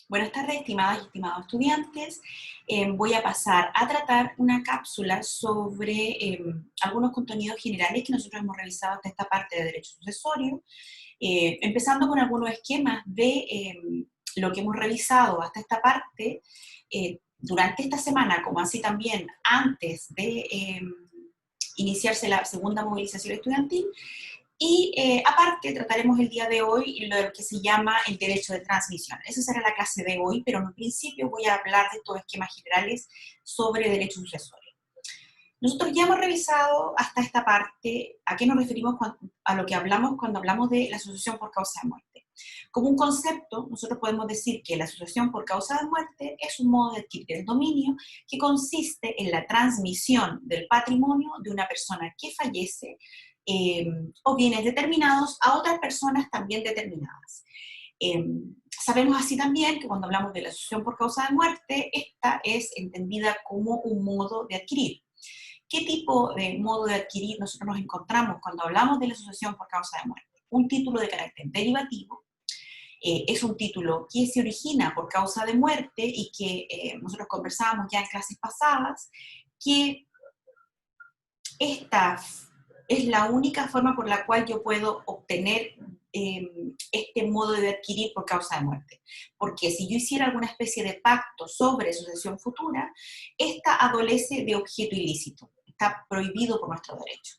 Buenas tardes, estimadas y estimados estudiantes. Voy a pasar a tratar una cápsula sobre algunos contenidos generales que nosotros hemos revisado hasta esta parte de derecho sucesorio, empezando con algunos esquemas de lo que hemos revisado hasta esta parte durante esta semana, como así también antes de iniciarse la segunda movilización estudiantil. Y aparte trataremos el día de hoy lo que se llama el derecho de transmisión. Esa será la clase de hoy, pero en un principio voy a hablar de estos esquemas generales sobre derecho sucesorio. Nosotros ya hemos revisado hasta esta parte a qué nos referimos a lo que hablamos cuando hablamos de la sucesión por causa de muerte. Como un concepto, nosotros podemos decir que la sucesión por causa de muerte es un modo de adquirir el dominio que consiste en la transmisión del patrimonio de una persona que fallece o bienes determinados a otras personas también determinadas. Sabemos así también que cuando hablamos de la sucesión por causa de muerte, esta es entendida como un modo de adquirir. ¿Qué tipo de modo de adquirir nosotros nos encontramos cuando hablamos de la sucesión por causa de muerte? Un título de carácter derivativo, es un título que se origina por causa de muerte y que nosotros conversábamos ya en clases pasadas, que esta es la única forma por la cual yo puedo obtener este modo de adquirir por causa de muerte. Porque si yo hiciera alguna especie de pacto sobre sucesión futura, esta adolece de objeto ilícito, está prohibido por nuestro derecho.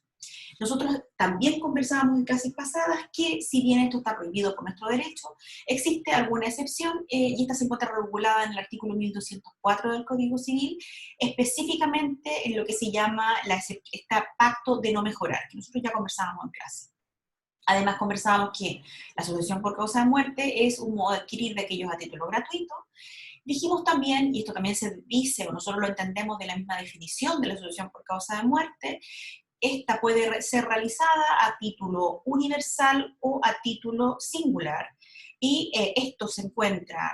Nosotros también conversábamos en clases pasadas que si bien esto está prohibido por nuestro derecho, existe alguna excepción y esta se encuentra regulada en el artículo 1204 del Código Civil, específicamente en lo que se llama este pacto de no mejorar, que nosotros ya conversábamos en clase. Además conversábamos que la sucesión por causa de muerte es un modo de adquirir de aquellos a título gratuito. Dijimos también, y esto también se dice, o nosotros lo entendemos de la misma definición de la sucesión por causa de muerte, esta puede ser realizada a título universal o a título singular, y esto se encuentra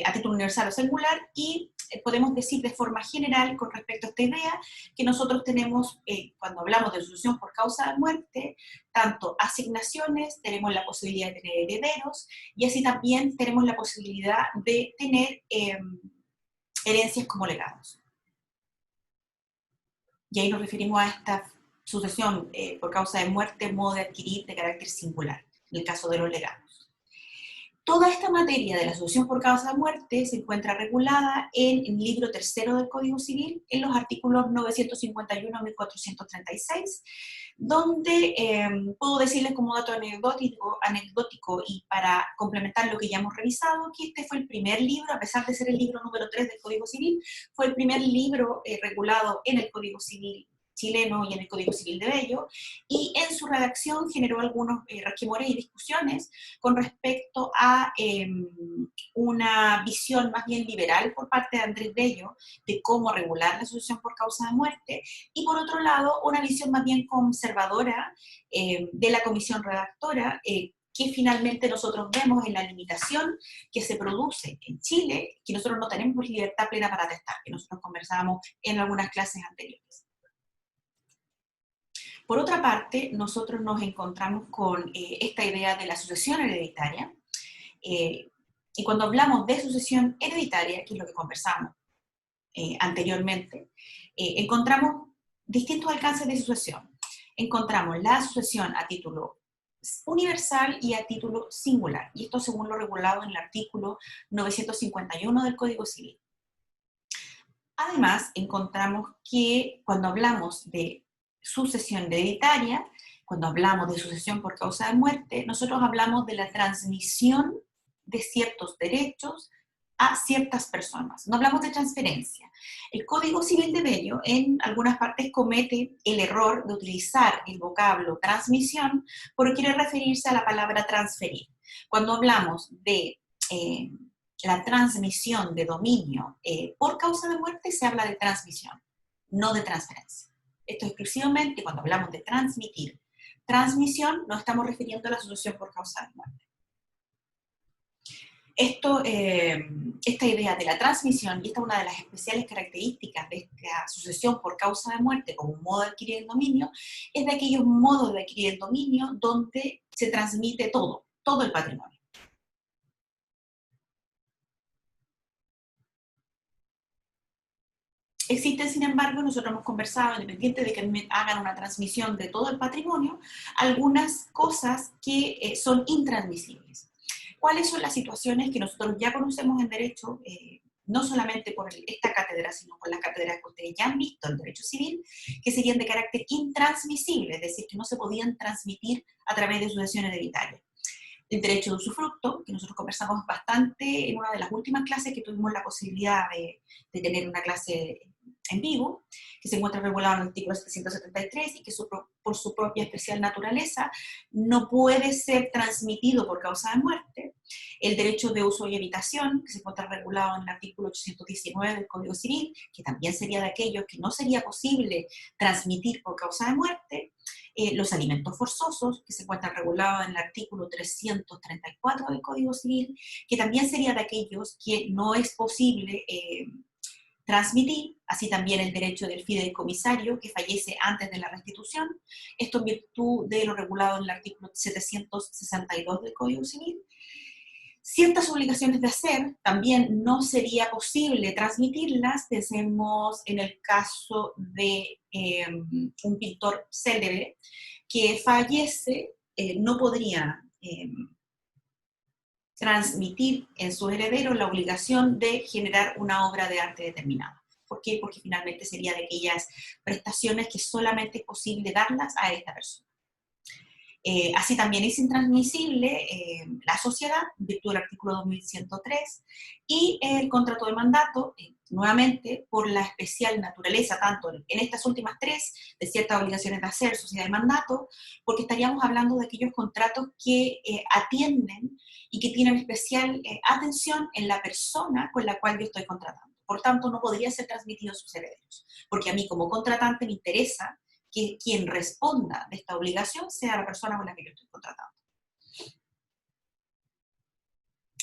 a título universal o singular, y podemos decir de forma general con respecto a esta idea que nosotros tenemos, cuando hablamos de sucesión por causa de muerte, tanto asignaciones, tenemos la posibilidad de tener herederos, y así también tenemos la posibilidad de tener herencias como legados. Y ahí nos referimos a esta sucesión por causa de muerte, modo de adquirir de carácter singular, en el caso de los legados. Toda esta materia de la sucesión por causa de muerte se encuentra regulada en el libro tercero del Código Civil, en los artículos 951 a 1436, donde puedo decirles como dato anecdótico y para complementar lo que ya hemos revisado, que este fue el primer libro, a pesar de ser el libro número 3 del Código Civil, fue el primer libro regulado en el Código Civil chileno y en el Código Civil de Bello, y en su redacción generó algunos resquemores y discusiones con respecto a una visión más bien liberal por parte de Andrés Bello de cómo regular la sucesión por causa de muerte, y por otro lado una visión más bien conservadora de la comisión redactora, que finalmente nosotros vemos en la limitación que se produce en Chile, que nosotros no tenemos libertad plena para atestar, que nosotros conversábamos en algunas clases anteriores. Por otra parte, nosotros nos encontramos con esta idea de la sucesión hereditaria, y cuando hablamos de sucesión hereditaria, que es lo que conversamos anteriormente, encontramos distintos alcances de sucesión. Encontramos la sucesión a título universal y a título singular, y esto según lo regulado en el artículo 951 del Código Civil. Además, encontramos que cuando hablamos de sucesión hereditaria, cuando hablamos de sucesión por causa de muerte, nosotros hablamos de la transmisión de ciertos derechos a ciertas personas. No hablamos de transferencia. El Código Civil de Bello en algunas partes comete el error de utilizar el vocablo transmisión porque quiere referirse a la palabra transferir. Cuando hablamos de la transmisión de dominio por causa de muerte, se habla de transmisión, no de transferencia. Esto exclusivamente cuando hablamos de transmitir. Transmisión no estamos refiriendo a la sucesión por causa de muerte. Esta idea de la transmisión, y esta es una de las especiales características de esta sucesión por causa de muerte como un modo de adquirir el dominio, es de aquellos modos de adquirir el dominio donde se transmite todo el patrimonio. Existen, sin embargo, nosotros hemos conversado, independiente de que hagan una transmisión de todo el patrimonio, algunas cosas que son intransmisibles. ¿Cuáles son las situaciones que nosotros ya conocemos en derecho, no solamente por esta cátedra, sino por las cátedras que ustedes ya han visto en derecho civil, que serían de carácter intransmisible, es decir, que no se podían transmitir a través de sucesiones hereditarias? El derecho de usufructo, que nosotros conversamos bastante en una de las últimas clases que tuvimos la posibilidad de tener una clase en vivo, que se encuentra regulado en el artículo 773 y que por su propia especial naturaleza no puede ser transmitido por causa de muerte. El derecho de uso y habitación, que se encuentra regulado en el artículo 819 del Código Civil, que también sería de aquellos que no sería posible transmitir por causa de muerte. Los alimentos forzosos, que se encuentran regulados en el artículo 334 del Código Civil, que también sería de aquellos que no es posible transmitir, así también el derecho del fideicomisario que fallece antes de la restitución, esto en virtud de lo regulado en el artículo 762 del Código Civil. Ciertas obligaciones de hacer también no sería posible transmitirlas. Pensemos en el caso de un pintor célebre que fallece, no podría transmitir en sus herederos la obligación de generar una obra de arte determinada. ¿Por qué? Porque finalmente sería de aquellas prestaciones que solamente es posible darlas a esta persona. Así también es intransmisible la sociedad, en virtud del artículo 2103, y el contrato de mandato, nuevamente, por la especial naturaleza, tanto en estas últimas tres, de ciertas obligaciones de hacer, sociedad y mandato, porque estaríamos hablando de aquellos contratos que atienden y que tienen especial atención en la persona con la cual yo estoy contratando. Por tanto, no podría ser transmitido a sus herederos, porque a mí como contratante me interesa que quien responda de esta obligación sea la persona con la que yo estoy contratando.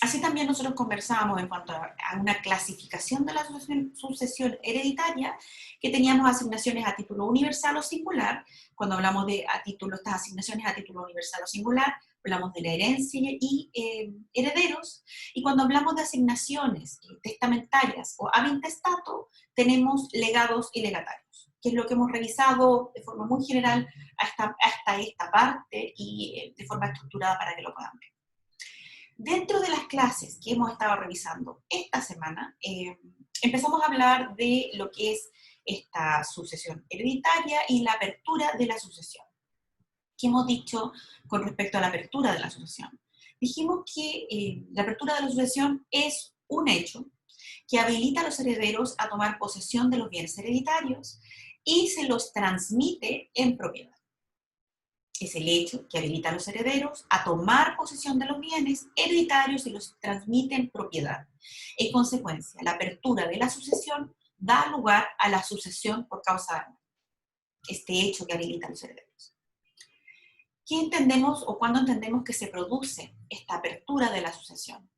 Así también nosotros conversábamos en cuanto a una clasificación de la sucesión hereditaria, que teníamos asignaciones a título universal o singular. Cuando hablamos de estas asignaciones a título universal o singular, hablamos de la herencia y herederos. Y cuando hablamos de asignaciones testamentarias o ab intestato, tenemos legados y legatarios, que es lo que hemos revisado de forma muy general hasta esta parte y de forma estructurada para que lo puedan ver. Dentro de las clases que hemos estado revisando esta semana, empezamos a hablar de lo que es esta sucesión hereditaria y la apertura de la sucesión. ¿Qué hemos dicho con respecto a la apertura de la sucesión? Dijimos que la apertura de la sucesión es un hecho que habilita a los herederos a tomar posesión de los bienes hereditarios y se los transmite en propiedad. Es el hecho que habilita a los herederos a tomar posesión de los bienes hereditarios y los transmite en propiedad. En consecuencia, la apertura de la sucesión da lugar a la sucesión por causa de muerte. Este hecho que habilita a los herederos. ¿Qué entendemos o cuándo entendemos que se produce esta apertura de la sucesión?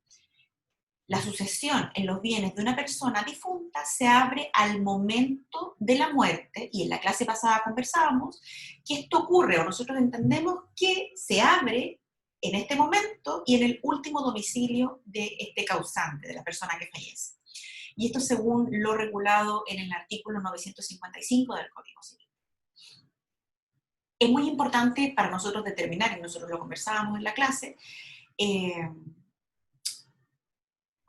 La sucesión en los bienes de una persona difunta se abre al momento de la muerte, y en la clase pasada conversábamos que esto ocurre, o nosotros entendemos que se abre en este momento y en el último domicilio de este causante, de la persona que fallece. Y esto según lo regulado en el artículo 955 del Código Civil. Es muy importante para nosotros determinar, y nosotros lo conversábamos en la clase,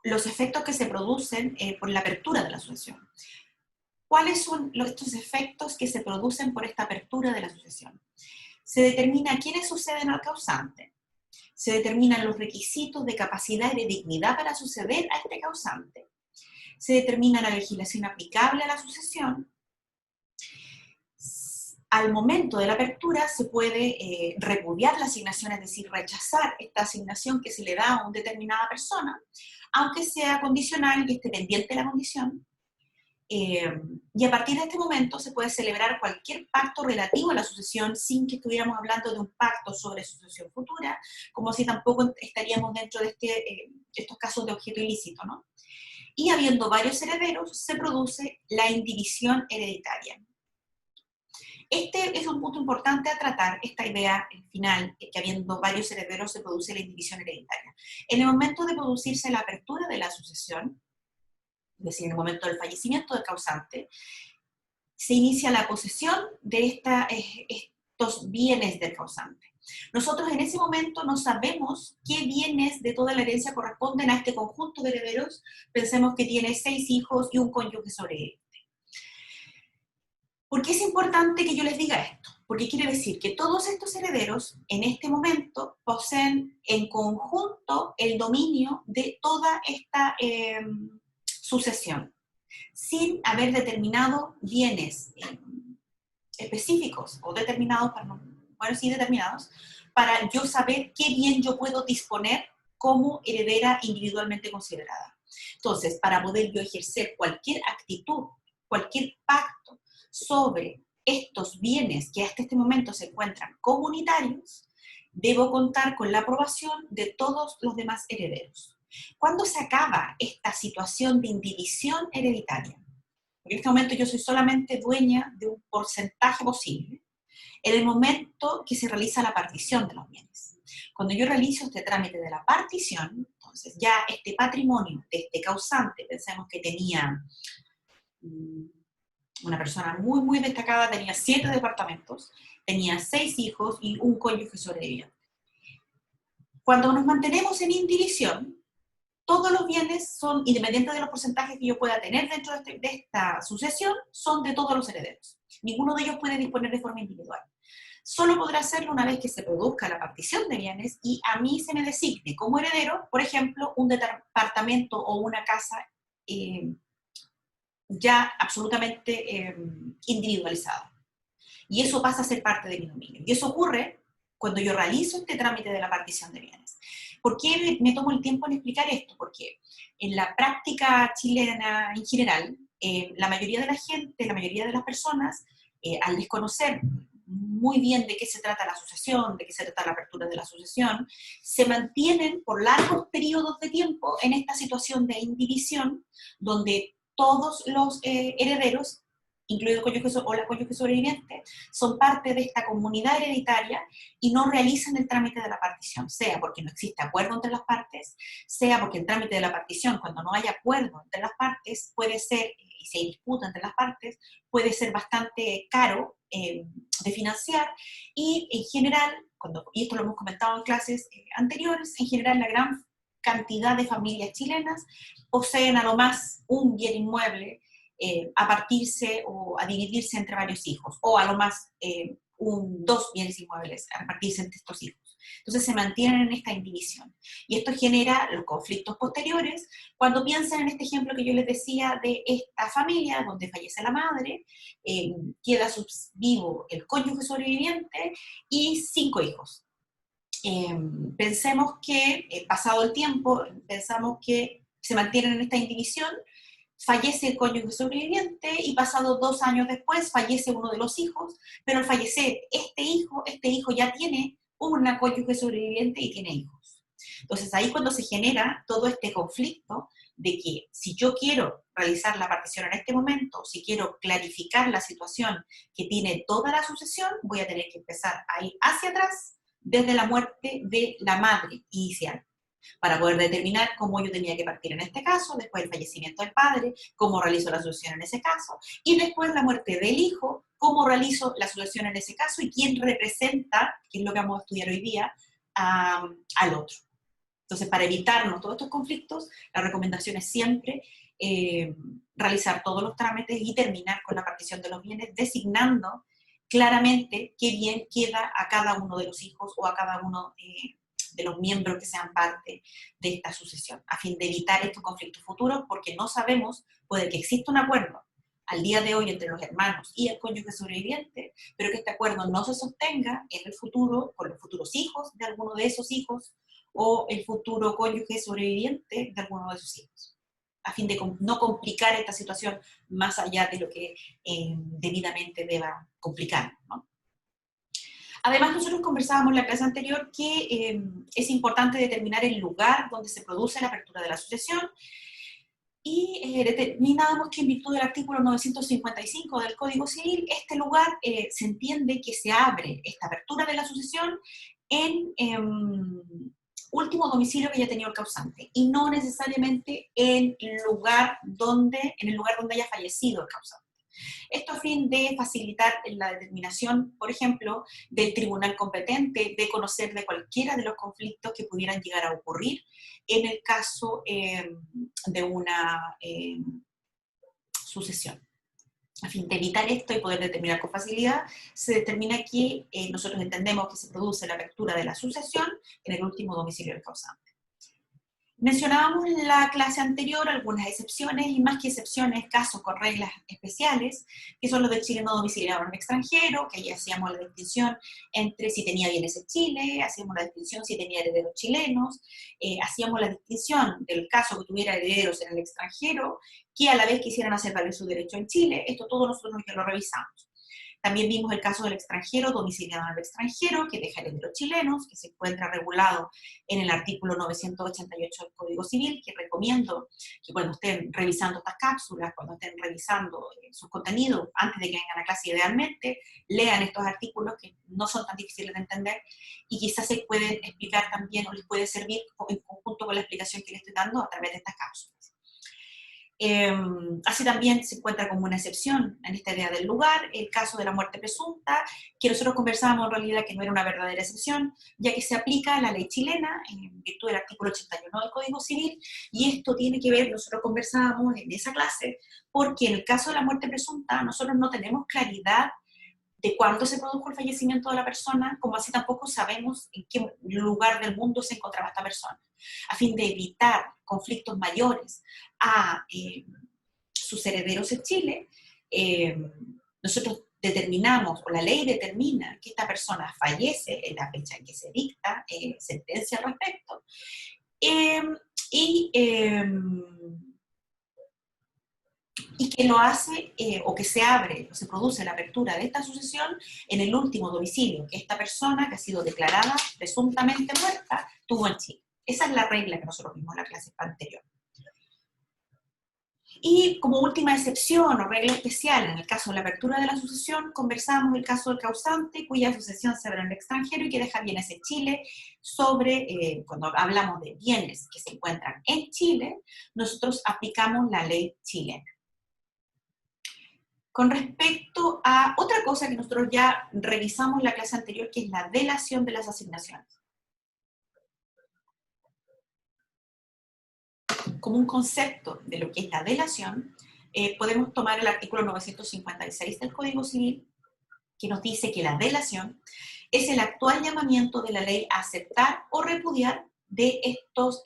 los efectos que se producen por la apertura de la sucesión. ¿Cuáles son estos efectos que se producen por esta apertura de la sucesión? Se determina quiénes suceden al causante, se determinan los requisitos de capacidad y de dignidad para suceder a este causante, se determina la legislación aplicable a la sucesión. Al momento de la apertura se puede repudiar la asignación, es decir, rechazar esta asignación que se le da a una determinada persona, aunque sea condicional y esté pendiente de la condición. Y a partir de este momento se puede celebrar cualquier pacto relativo a la sucesión sin que estuviéramos hablando de un pacto sobre sucesión futura, como si tampoco estaríamos dentro de estos casos de objeto ilícito, ¿no? Y habiendo varios herederos, se produce la indivisión hereditaria. Este es un punto importante a tratar, esta idea final, que habiendo varios herederos se produce la indivisión hereditaria. En el momento de producirse la apertura de la sucesión, es decir, en el momento del fallecimiento del causante, se inicia la posesión de estos bienes del causante. Nosotros en ese momento no sabemos qué bienes de toda la herencia corresponden a este conjunto de herederos. Pensemos que tiene 6 hijos y un cónyuge sobreviviente. ¿Por qué es importante que yo les diga esto? Porque quiere decir que todos estos herederos en este momento poseen en conjunto el dominio de toda esta sucesión, sin haber determinado bienes específicos o determinados, determinados, para yo saber qué bien yo puedo disponer como heredera individualmente considerada. Entonces, para poder yo ejercer cualquier actitud, cualquier pacto sobre estos bienes que hasta este momento se encuentran comunitarios, debo contar con la aprobación de todos los demás herederos. ¿Cuándo se acaba esta situación de indivisión hereditaria? Porque en este momento yo soy solamente dueña de un porcentaje posible, en el momento que se realiza la partición de los bienes. Cuando yo realizo este trámite de la partición, entonces ya este patrimonio de este causante, pensemos que tenía una persona muy, muy destacada, tenía 7 departamentos, tenía 6 hijos y un cónyuge sobreviviente. Cuando nos mantenemos en indivisión, todos los bienes son, independientes de los porcentajes que yo pueda tener dentro de esta sucesión, son de todos los herederos. Ninguno de ellos puede disponer de forma individual. Solo podrá hacerlo una vez que se produzca la partición de bienes y a mí se me designe como heredero, por ejemplo, un departamento o una casa ya absolutamente individualizada. Y eso pasa a ser parte de mi dominio. Y eso ocurre cuando yo realizo este trámite de la partición de bienes. ¿Por qué me tomo el tiempo en explicar esto? Porque en la práctica chilena en general, la mayoría de la gente, la mayoría de las personas, al desconocer muy bien de qué se trata la sucesión, de qué se trata la apertura de la sucesión, se mantienen por largos periodos de tiempo en esta situación de indivisión, donde todos los herederos, incluido el cónyuge o la cónyuge sobreviviente, son parte de esta comunidad hereditaria y no realizan el trámite de la partición, sea porque no existe acuerdo entre las partes, sea porque el trámite de la partición, cuando no hay acuerdo entre las partes, puede ser, y se disputa entre las partes, puede ser bastante caro de financiar, y en general, y esto lo hemos comentado en clases anteriores, en general la gran cantidad de familias chilenas poseen a lo más un bien inmueble a partirse o a dividirse entre varios hijos, o a lo más 2 bienes inmuebles a repartirse entre estos hijos. Entonces se mantienen en esta indivisión. Y esto genera los conflictos posteriores. Cuando piensan en este ejemplo que yo les decía de esta familia, donde fallece la madre, queda vivo el cónyuge sobreviviente y 5 hijos. Pensemos que, pasado el tiempo, pensamos que se mantienen en esta indivisión, fallece el cónyuge sobreviviente y pasado 2 años después fallece uno de los hijos, pero al fallecer este hijo ya tiene una cónyuge sobreviviente y tiene hijos. Entonces ahí cuando se genera todo este conflicto de que si yo quiero realizar la partición en este momento, si quiero clarificar la situación que tiene toda la sucesión, voy a tener que empezar a ir hacia atrás desde la muerte de la madre inicial, para poder determinar cómo yo tenía que partir en este caso, después el fallecimiento del padre, cómo realizo la sucesión en ese caso, y después la muerte del hijo, cómo realizo la sucesión en ese caso y quién representa, que es lo que vamos a estudiar hoy día, al otro. Entonces, para evitarnos todos estos conflictos, la recomendación es siempre realizar todos los trámites y terminar con la partición de los bienes, designando claramente qué bien queda a cada uno de los hijos o a cada uno de los miembros que sean parte de esta sucesión, a fin de evitar estos conflictos futuros, porque no sabemos, puede que exista un acuerdo al día de hoy entre los hermanos y el cónyuge sobreviviente, pero que este acuerdo no se sostenga en el futuro con los futuros hijos de alguno de esos hijos o el futuro cónyuge sobreviviente de alguno de sus hijos, a fin de no complicar esta situación más allá de lo que debidamente deba complicar, ¿no? Además, nosotros conversábamos en la clase anterior que es importante determinar el lugar donde se produce la apertura de la sucesión y determinábamos que en virtud del artículo 955 del Código Civil, este lugar se entiende que se abre esta apertura de la sucesión en último domicilio que haya tenido el causante, y no necesariamente en el lugar donde haya fallecido el causante. Esto a fin de facilitar la determinación, por ejemplo, del tribunal competente de conocer de cualquiera de los conflictos que pudieran llegar a ocurrir en el caso de una sucesión. A fin de evitar esto y poder determinar con facilidad, se determina que nosotros entendemos que se produce la apertura de la sucesión en el último domicilio del causante. Mencionábamos en la clase anterior algunas excepciones, y más que excepciones, casos con reglas especiales, que son los del chileno domiciliado en el extranjero, que ahí hacíamos la distinción entre si tenía bienes en Chile, hacíamos la distinción si tenía herederos chilenos, hacíamos la distinción del caso que tuviera herederos en el extranjero, que a la vez quisieran hacer valer su derecho en Chile. Esto todo nosotros ya lo revisamos. También vimos el caso del extranjero domiciliado en el extranjero, que deja herederos chilenos, que se encuentra regulado en el artículo 988 del Código Civil, que recomiendo que cuando estén revisando estas cápsulas, cuando estén revisando sus contenidos, antes de que vengan a clase idealmente, lean estos artículos que no son tan difíciles de entender y quizás se pueden explicar también o les puede servir en conjunto con la explicación que les estoy dando a través de estas cápsulas. Así también se encuentra como una excepción en esta idea del lugar el caso de la muerte presunta, que nosotros conversábamos en realidad que no era una verdadera excepción, ya que se aplica a la ley chilena en virtud del artículo 81 del Código Civil, y esto tiene que ver, nosotros conversábamos en esa clase, porque en el caso de la muerte presunta nosotros no tenemos claridad de cuándo se produjo el fallecimiento de la persona, como así tampoco sabemos en qué lugar del mundo se encontraba esta persona. A fin de evitar conflictos mayores a sus herederos en Chile, nosotros determinamos, o la ley determina, que esta persona fallece en la fecha en que se dicta sentencia al respecto, y que lo hace, o que se abre, o se produce la apertura de esta sucesión en el último domicilio que esta persona, que ha sido declarada presuntamente muerta, tuvo en Chile. Esa es la regla que nosotros vimos en la clase anterior. Y como última excepción o regla especial, en el caso de la apertura de la sucesión, conversamos el caso del causante, cuya sucesión se abre en el extranjero y que deja bienes en Chile. Cuando hablamos de bienes que se encuentran en Chile, nosotros aplicamos la ley chilena. Con respecto a otra cosa que nosotros ya revisamos en la clase anterior, que es la delación de las asignaciones. Como un concepto de lo que es la delación, podemos tomar el artículo 956 del Código Civil, que nos dice que la delación es el actual llamamiento de la ley a aceptar o repudiar de estos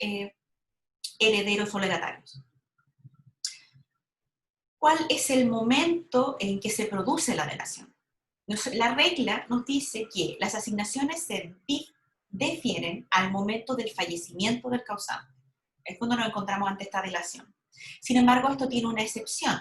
herederos o legatarios. ¿Cuál es el momento en que se produce la delación? La regla nos dice que las asignaciones se difieren al momento del fallecimiento del causante. Es cuando nos encontramos ante esta delación. Sin embargo, esto tiene una excepción,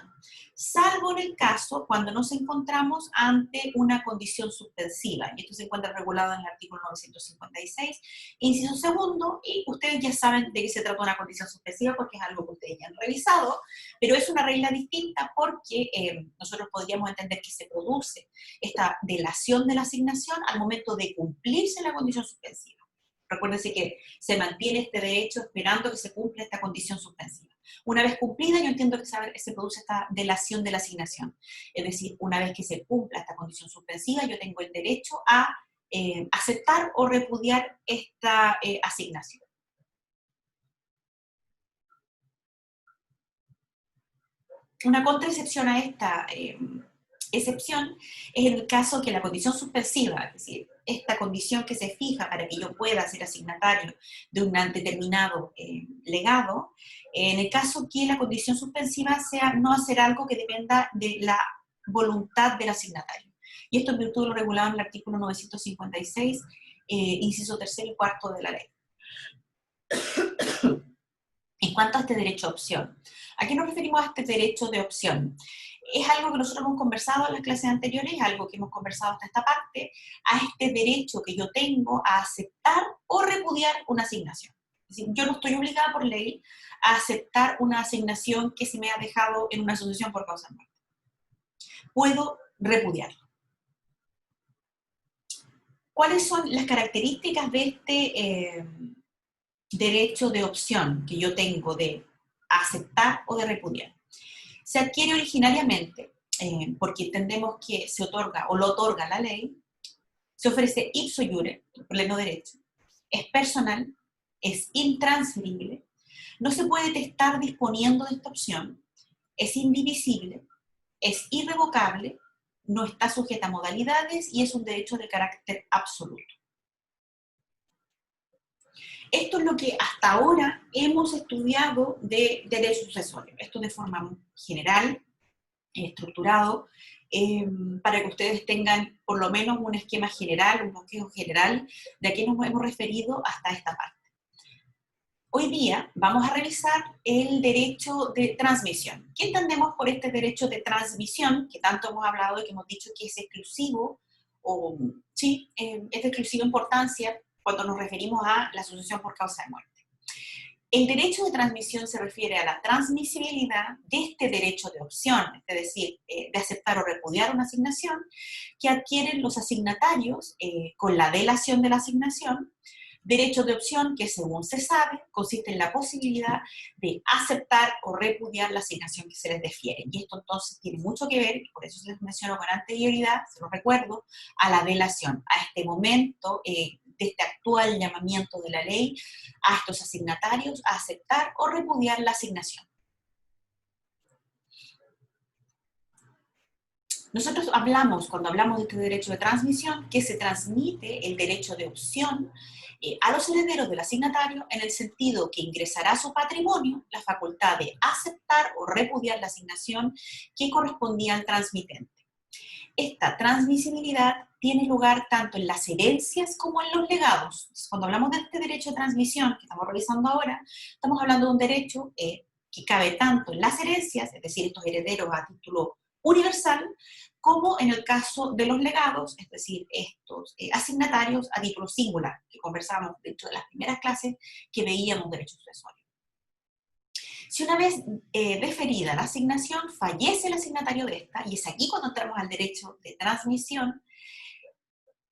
salvo en el caso cuando nos encontramos ante una condición suspensiva, y esto se encuentra regulado en el artículo 956, inciso segundo, y ustedes ya saben de qué se trata una condición suspensiva porque es algo que ustedes ya han revisado, pero es una regla distinta porque nosotros podríamos entender que se produce esta delación de la asignación al momento de cumplirse la condición suspensiva. Recuérdense que se mantiene este derecho esperando que se cumpla esta condición suspensiva. Una vez cumplida, yo entiendo que se produce esta delación de la asignación. Es decir, una vez que se cumpla esta condición suspensiva, yo tengo el derecho a aceptar o repudiar esta asignación. Una contraexcepción a esta excepción es en el caso que la condición suspensiva, es decir, esta condición que se fija para que yo pueda ser asignatario de un determinado legado, en el caso que la condición suspensiva sea no hacer algo que dependa de la voluntad del asignatario. Y esto en virtud de lo regulado en el artículo 956, inciso tercero y cuarto de la ley. En cuanto a este derecho a opción, ¿a qué nos referimos a este derecho de opción? Es algo que nosotros hemos conversado en las clases anteriores, algo que hemos conversado hasta esta parte, a este derecho que yo tengo a aceptar o repudiar una asignación. Es decir, yo no estoy obligada por ley a aceptar una asignación que se me ha dejado en una asociación por causa de muerte. Puedo repudiarlo. ¿Cuáles son las características de derecho de opción que yo tengo de aceptar o de repudiar. Se adquiere originariamente porque entendemos que se otorga o lo otorga la ley, se ofrece ipso iure, por pleno derecho, es personal, es intransferible, no se puede testar disponiendo de esta opción, es indivisible, es irrevocable, no está sujeta a modalidades y es un derecho de carácter absoluto. Esto es lo que hasta ahora hemos estudiado de derecho sucesorio. Esto de forma general, estructurado, para que ustedes tengan por lo menos un esquema general, un bosquejo general de a qué nos hemos referido hasta esta parte. Hoy día vamos a revisar el derecho de transmisión. ¿Qué entendemos por este derecho de transmisión, que tanto hemos hablado y que hemos dicho que es exclusivo, o sí, es de exclusiva importancia cuando nos referimos a la sucesión por causa de muerte? El derecho de transmisión se refiere a la transmisibilidad de este derecho de opción, es decir, de aceptar o repudiar una asignación, que adquieren los asignatarios con la delación de la asignación. Derecho de opción que, según se sabe, consiste en la posibilidad de aceptar o repudiar la asignación que se les defiere. Y esto entonces tiene mucho que ver, y por eso se les menciono con anterioridad, se lo recuerdo, a la delación, a este momento de este actual llamamiento de la ley a estos asignatarios a aceptar o repudiar la asignación. Nosotros hablamos, cuando hablamos de este derecho de transmisión, que se transmite el derecho de opción a los herederos del asignatario en el sentido que ingresará a su patrimonio la facultad de aceptar o repudiar la asignación que correspondía al transmitente. Esta transmisibilidad tiene lugar tanto en las herencias como en los legados. Cuando hablamos de este derecho de transmisión que estamos revisando ahora, estamos hablando de un derecho que cabe tanto en las herencias, es decir, estos herederos a título universal, como en el caso de los legados, es decir, estos asignatarios a título singular, que conversábamos dentro de las primeras clases que veíamos derecho sucesorio. Si una vez deferida la asignación, fallece el asignatario de esta, y es aquí cuando entramos al derecho de transmisión,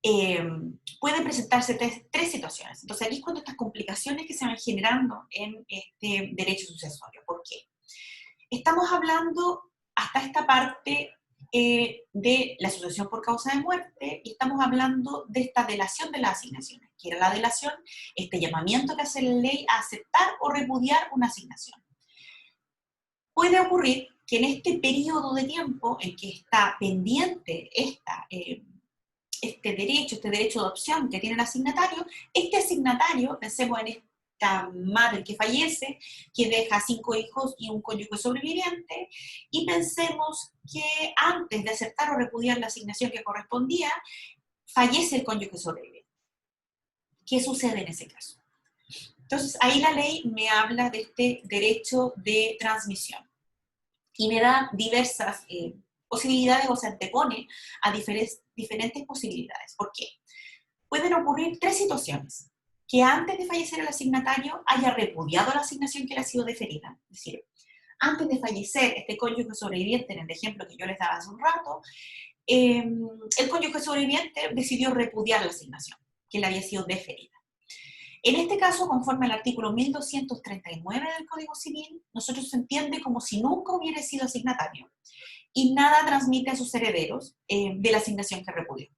pueden presentarse tres situaciones. Entonces aquí es cuando estas complicaciones que se van generando en este derecho sucesorio. ¿Por qué? Estamos hablando hasta esta parte de la sucesión por causa de muerte, y estamos hablando de esta delación de las asignaciones, que era la delación, este llamamiento que hace la ley a aceptar o repudiar una asignación. Puede ocurrir que en este periodo de tiempo en que está pendiente este derecho de opción que tiene el asignatario, este asignatario, pensemos en esta madre que fallece, que deja 5 hijos y un cónyuge sobreviviente, y pensemos que antes de aceptar o repudiar la asignación que correspondía, fallece el cónyuge sobreviviente. ¿Qué sucede en ese caso? Entonces, ahí la ley me habla de este derecho de transmisión y me da diversas posibilidades, o se antepone a diferentes posibilidades. ¿Por qué? Pueden ocurrir tres situaciones. Que antes de fallecer el asignatario haya repudiado la asignación que le ha sido deferida. Es decir, antes de fallecer este cónyuge sobreviviente, en el ejemplo que yo les daba hace un rato, el cónyuge sobreviviente decidió repudiar la asignación que le había sido deferida. En este caso, conforme al artículo 1239 del Código Civil, nosotros se entiende como si nunca hubiera sido asignatario y nada transmite a sus herederos de la asignación que repudió.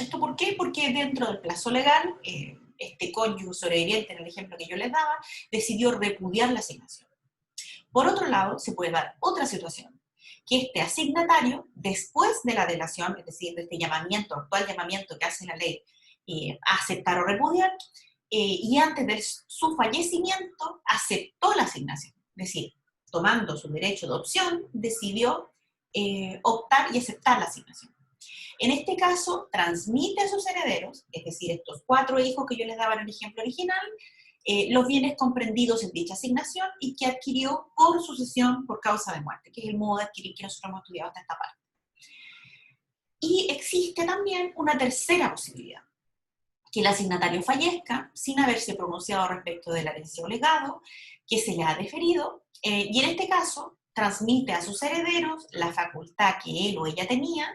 ¿Esto por qué? Porque dentro del plazo legal, este cónyuge sobreviviente, en el ejemplo que yo les daba, decidió repudiar la asignación. Por otro lado, se puede dar otra situación, que este asignatario, después de la delación, es decir, de este llamamiento, actual llamamiento que hace la ley, a aceptar o repudiar, y antes de su fallecimiento aceptó la asignación. Es decir, tomando su derecho de opción, decidió optar y aceptar la asignación. En este caso, transmite a sus herederos, es decir, estos 4 hijos que yo les daba en el ejemplo original, los bienes comprendidos en dicha asignación y que adquirió por sucesión por causa de muerte, que es el modo de adquirir que nosotros hemos estudiado hasta esta parte. Y existe también una tercera posibilidad, que el asignatario fallezca sin haberse pronunciado respecto de la herencia o legado, que se le ha deferido, y en este caso transmite a sus herederos la facultad que él o ella tenía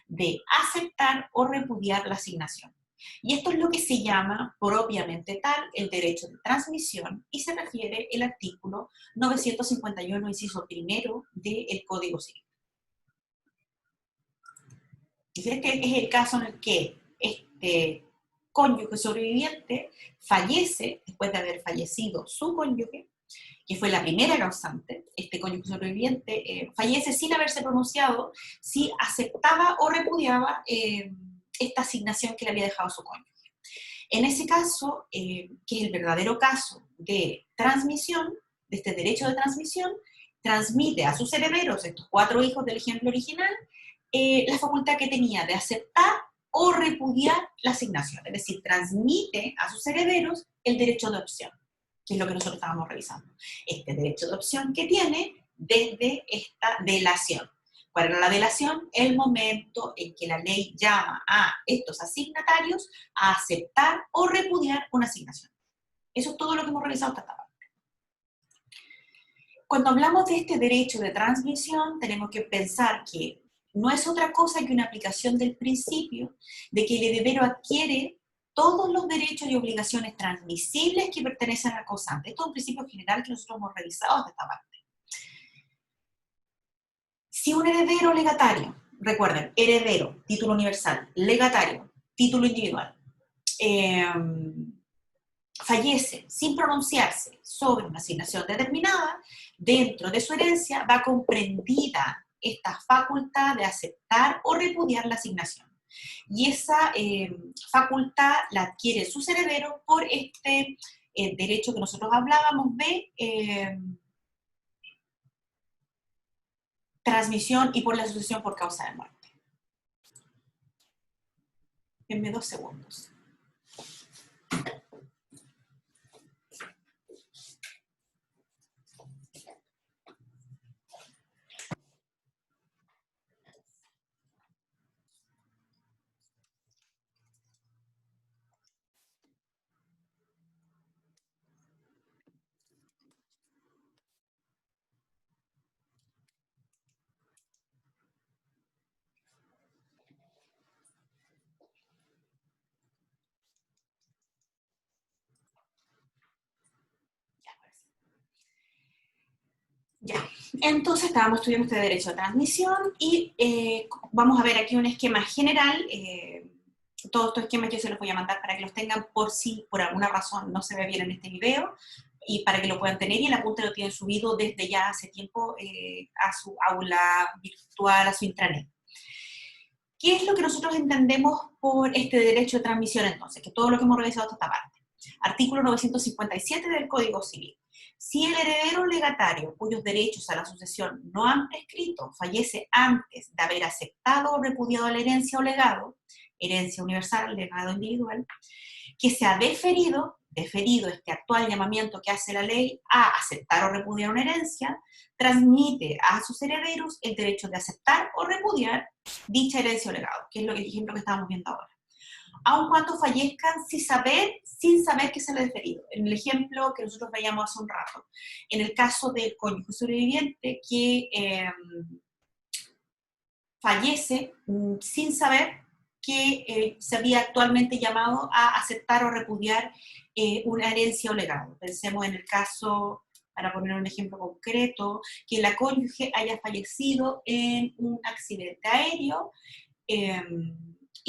de aceptar o repudiar la asignación. Y esto es lo que se llama propiamente tal el derecho de transmisión y se refiere el artículo 951, inciso primero del Código Civil. Este es el caso en el que este cónyuge sobreviviente fallece después de haber fallecido su cónyuge, que fue la primera causante. Este cónyuge sobreviviente fallece sin haberse pronunciado si aceptaba o repudiaba esta asignación que le había dejado su cónyuge. En ese caso, que es el verdadero caso de transmisión, de este derecho de transmisión, transmite a sus herederos, estos 4 hijos del ejemplo original, la facultad que tenía de aceptar o repudiar la asignación, es decir, transmite a sus herederos el derecho de opción, que es lo que nosotros estábamos revisando. Este derecho de opción que tiene desde esta delación. ¿Cuál era la delación? El momento en que la ley llama a estos asignatarios a aceptar o repudiar una asignación. Eso es todo lo que hemos revisado hasta ahora. Cuando hablamos de este derecho de transmisión, tenemos que pensar que no es otra cosa que una aplicación del principio de que el heredero adquiere todos los derechos y obligaciones transmisibles que pertenecen al causante. Esto es un principio general que nosotros hemos revisado hasta esta parte. Si un heredero legatario, recuerden, heredero, título universal, legatario, título individual, fallece sin pronunciarse sobre una asignación determinada, dentro de su herencia va comprendida esta facultad de aceptar o repudiar la asignación. Y esa facultad la adquiere sus herederos por este derecho que nosotros hablábamos de transmisión y por la sucesión por causa de muerte. Denme 2 segundos. Ya, entonces estábamos estudiando este derecho de transmisión y vamos a ver aquí un esquema general. Todos estos esquemas yo se los voy a mandar para que los tengan por si por alguna razón no se ve bien en este video y para que lo puedan tener, y el apunte lo tienen subido desde ya hace tiempo a su aula virtual, a su intranet. ¿Qué es lo que nosotros entendemos por este derecho de transmisión entonces? Que todo lo que hemos revisado hasta esta parte. Artículo 957 del Código Civil. Si el heredero legatario, cuyos derechos a la sucesión no han prescrito, fallece antes de haber aceptado o repudiado la herencia o legado, herencia universal, legado individual, que se ha deferido este actual llamamiento que hace la ley a aceptar o repudiar una herencia, transmite a sus herederos el derecho de aceptar o repudiar dicha herencia o legado, que es el ejemplo que estábamos viendo ahora, aun cuando fallezcan sin saber que se le ha deferido. En el ejemplo que nosotros veíamos hace un rato, en el caso del cónyuge sobreviviente que fallece sin saber que se había actualmente llamado a aceptar o repudiar una herencia o legado. Pensemos en el caso, para poner un ejemplo concreto, que la cónyuge haya fallecido en un accidente aéreo,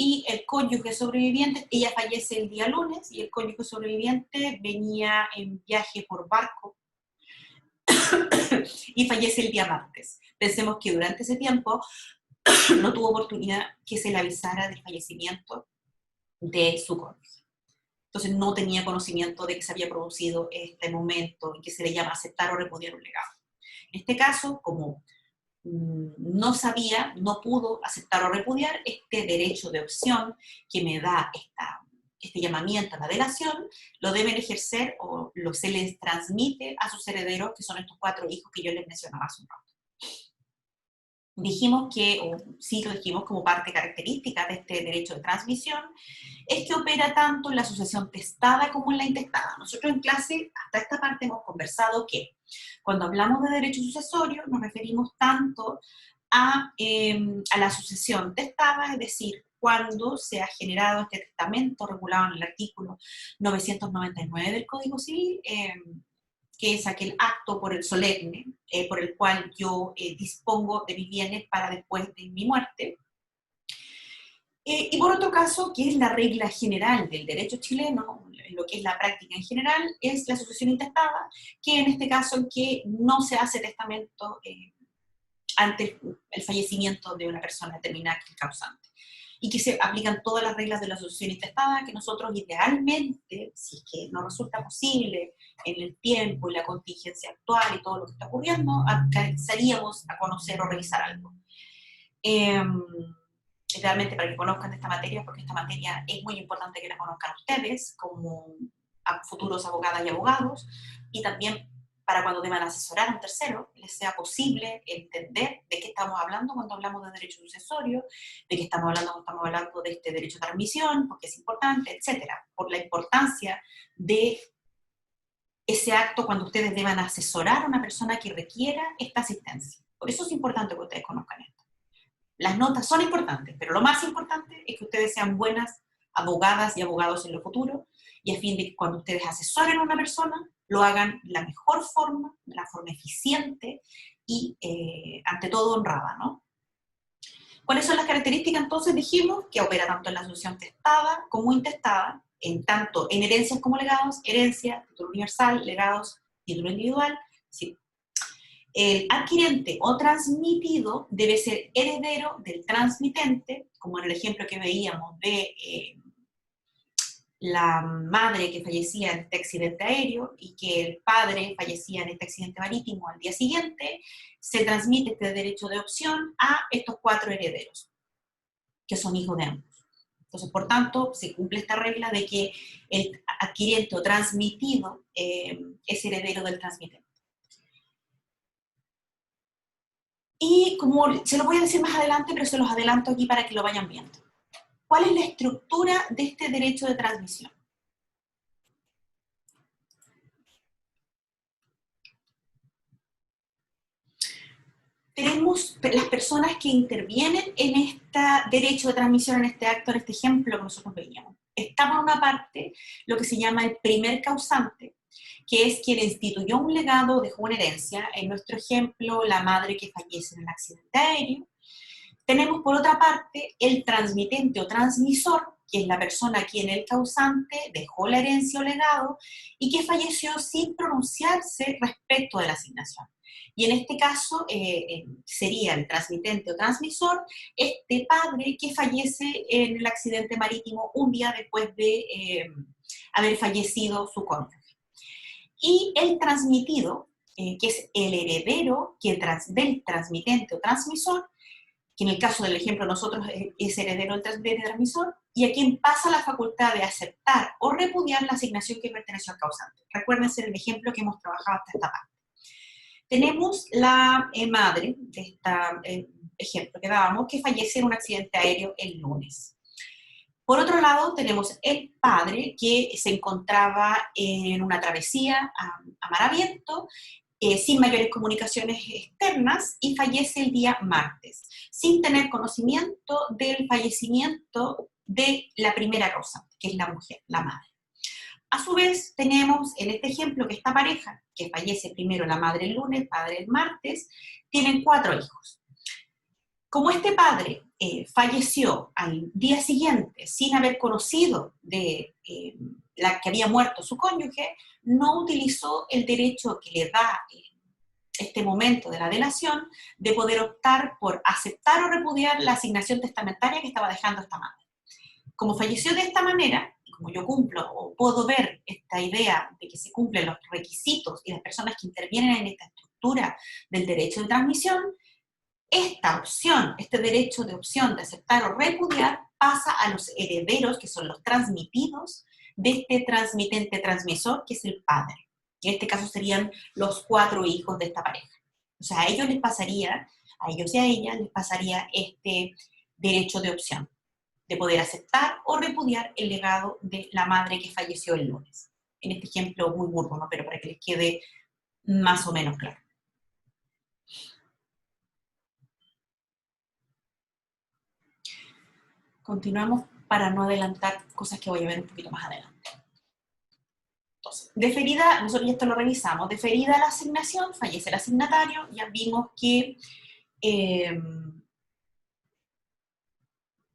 y el cónyuge sobreviviente, ella fallece el día lunes y el cónyuge sobreviviente venía en viaje por barco y fallece el día martes. Pensemos que durante ese tiempo no tuvo oportunidad que se le avisara del fallecimiento de su cónyuge. Entonces no tenía conocimiento de que se había producido este momento en que se le llama aceptar o repudiar un legado. En este caso, como no sabía, no pudo aceptar o repudiar este derecho de opción que me da este llamamiento a la delación, lo deben ejercer o se les transmite a sus herederos, que son estos 4 hijos que yo les mencionaba hace un rato. Dijimos que, o sí lo dijimos como parte característica de este derecho de transmisión, es que opera tanto en la sucesión testada como en la intestada. Nosotros en clase, hasta esta parte, hemos conversado que cuando hablamos de derecho sucesorio nos referimos tanto a la sucesión testada, es decir, cuando se ha generado este testamento regulado en el artículo 999 del Código Civil, que es aquel acto por el solemne, por el cual yo dispongo de mis bienes para después de mi muerte. Y por otro caso, que es la regla general del derecho chileno, lo que es la práctica en general, es la sucesión intestada, que en este caso en que no se hace testamento ante el fallecimiento de una persona determinada que es causante. Y que se aplican todas las reglas de la sucesión intestada, que nosotros idealmente, si es que no resulta posible en el tiempo y la contingencia actual y todo lo que está ocurriendo, alcanzaríamos a conocer o revisar algo. Realmente para que conozcan de esta materia, porque esta materia es muy importante que la conozcan ustedes como futuros abogadas y abogados, y también para cuando deban asesorar a un tercero, les sea posible entender de qué estamos hablando cuando hablamos de derecho sucesorio, de qué estamos hablando cuando estamos hablando de este derecho de transmisión, porque es importante, etcétera, por la importancia de ese acto cuando ustedes deban asesorar a una persona que requiera esta asistencia. Por eso es importante que ustedes conozcan esto. Las notas son importantes, pero lo más importante es que ustedes sean buenas abogadas y abogados en lo futuro, y a fin de que cuando ustedes asesoren a una persona, lo hagan de la mejor forma, de la forma eficiente y ante todo honrada, ¿no? ¿Cuáles son las características? Entonces dijimos que opera tanto en la sucesión testada como intestada, tanto en herencias como legados, herencia, título universal, legados, título individual. Sí. El adquirente o transmitido debe ser heredero del transmitente, como en el ejemplo que veíamos de la madre que fallecía en este accidente aéreo y que el padre fallecía en este accidente marítimo al día siguiente. Se transmite este derecho de opción a estos 4 herederos, que son hijos de ambos. Entonces, por tanto, se cumple esta regla de que el adquirente o transmitido es heredero del transmitente. Y como se lo voy a decir más adelante, pero se los adelanto aquí para que lo vayan viendo. ¿Cuál es la estructura de este derecho de transmisión? Tenemos las personas que intervienen en este derecho de transmisión, en este acto, en este ejemplo que nosotros veíamos. Está por una parte lo que se llama el primer causante, que es quien instituyó un legado o dejó una herencia. En nuestro ejemplo, la madre que fallece en el accidente aéreo. Tenemos por otra parte el transmitente o transmisor, que es la persona a quien el causante dejó la herencia o legado y que falleció sin pronunciarse respecto de la asignación. Y en este caso sería el transmitente o transmisor, este padre que fallece en el accidente marítimo un día después de haber fallecido su cónyuge. Y el transmitido, que es el heredero del transmitente o transmisor, que en el caso del ejemplo nosotros es heredero del transmisor, y a quien pasa la facultad de aceptar o repudiar la asignación que perteneció al causante. Recuérdense el ejemplo que hemos trabajado hasta esta parte. Tenemos la madre de este ejemplo que dábamos, que fallece en un accidente aéreo el lunes. Por otro lado, tenemos el padre que se encontraba en una travesía a mar abierto, sin mayores comunicaciones externas, y fallece el día martes, sin tener conocimiento del fallecimiento de la primera causante, que es la mujer, la madre. A su vez, tenemos en este ejemplo que esta pareja, que fallece primero la madre el lunes, padre el martes, tienen 4 hijos. Como este padre falleció al día siguiente sin haber conocido de la que había muerto su cónyuge, no utilizó el derecho que le da este momento de la delación de poder optar por aceptar o repudiar la asignación testamentaria que estaba dejando esta madre. Como falleció de esta manera, y como yo cumplo o puedo ver esta idea de que se cumplen los requisitos y las personas que intervienen en esta estructura del derecho de transmisión, esta opción, este derecho de opción de aceptar o repudiar pasa a los herederos, que son los transmitidos, de este transmitente transmisor, que es el padre. En este caso serían los 4 hijos de esta pareja. O sea, a ellos les pasaría, a ellos y a ellas les pasaría este derecho de opción, de poder aceptar o repudiar el legado de la madre que falleció el lunes. En este ejemplo muy burdo, ¿no? Pero para que les quede más o menos claro. Continuamos para no adelantar cosas que voy a ver un poquito más adelante. Entonces, deferida, nosotros ya esto lo revisamos, deferida la asignación, fallece el asignatario, ya vimos que